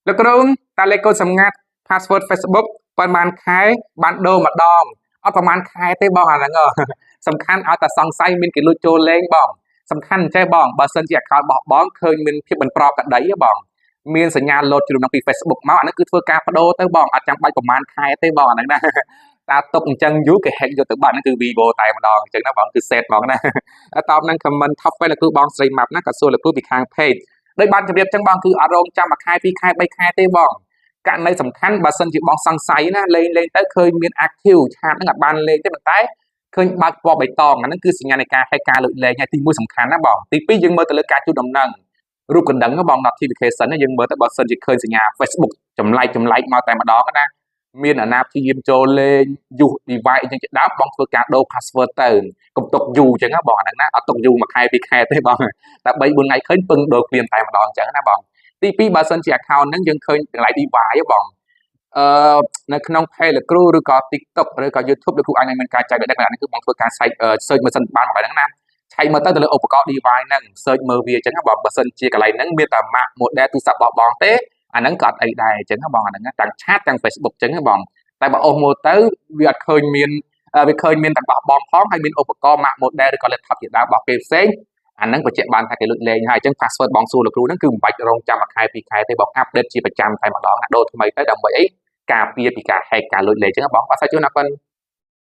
លោកគ្រូតាលេខកូដសម្ងាត់ password Facebook ប៉ុន្មានខែបានដូរម្ដងអត់ប្រហែលខែទេបងអាហ្នឹងសំខាន់ឲ្យតែសង្ស័យមានគេលួចចូលលេងបងសំខាន់ចេះបងបើសិនជា account របស់បងឃើញមានភាពមិនប្រក្រតីបងមានសញ្ញាលោតជ្រុំពី Facebook មកអាហ្នឹងគឺធ្វើការបដូរទៅបងអត់ចាំបាច់ប្រហែលខែទេបងអាហ្នឹងណាតាទុកអញ្ចឹងយូរគេ hack យកទៅបាត់ហ្នឹងគឺ Vivo តែម្ដងអញ្ចឹងណាបងគឺ set ហ្មងណាតបនឹង comment top ពេលលោកគ្រូបងស្រីម៉ាប់ណាក៏សួរលោកគ្រូពីខាង page ដោយបានជម្រាបចឹងបងគឺអត់រងចាំមួយខែពីរខែបីខែទេបងករណីសំខាន់បើសិនជាបងសង្ស័យណាលេងទៅឃើញមាន active ឆាតហ្នឹងអត់បានលេងទេប៉ុន្តែឃើញបើកពណ៌បៃតងអាហ្នឹងគឺសញ្ញានៃការហេកការលើកលែងហើយទី1សំខាន់ណាបងទី2យើងមើលទៅលើការជួលដំណឹងរូបកណ្ដឹងបង notification ហ្នឹងយើងមើលទៅបើសិនជាឃើញសញ្ញា Facebook ចម្លែកមកតែម្ដងណាមានអាណាព្យាយាមចូលលេង use device អញ្ចឹងជាដើមបងធ្វើការដូរ password ទៅកុំទុកយូរអញ្ចឹងណាបងអាហ្នឹងណាអត់ទុកយូរមួយខែពីរខែទេបងតែ3 4ថ្ងៃឃើញពឹងដូរគ្មានតែម្ដងអញ្ចឹងណាបងទី2បើសិនជា account ហ្នឹងយើងឃើញតម្លៃ device បងនៅក្នុង page លោកគ្រូឬក៏ TikTok ឬក៏ YouTube លោកគ្រូអាចនឹងមានការចែករំលែកហ្នឹងគឺបងធ្វើការ search មើលសិនបានកន្លែងហ្នឹងណាឆែកមើលទៅលើឧបករណ៍ device ហ្នឹង search មើលវាអញ្ចឹងណាបងបើសិនជាកន្លែងហ្នឹងមានតែ Mac model ទូរស័ព្ទរបស់បងទេអាហ្នឹងក៏អត់អីដែរអញ្ចឹងណាបងអាហ្នឹងទាំង chat ទាំង Facebook អញ្ចឹងណាបងតែបើអូសមើលទៅវាអត់ឃើញមានវាឃើញមានទាំងរបស់បងផងហើយមានឧបករណ៍ Mac model ឬក៏ laptop ជាដើមរបស់គេផ្សេងអាហ្នឹងបញ្ជាក់បានថាគេលួចលេងហើយអញ្ចឹង password បងសួរលោកគ្រូហ្នឹងគឺមិនបាច់រងចាំមួយខែពីរខែទេបង update ជាប្រចាំតែម្ដងណាដូរថ្មីទៅដើម្បីអីការពារពីការ hack ការលួចលេងអញ្ចឹងបងអត់សាច់ជួនអរគុណ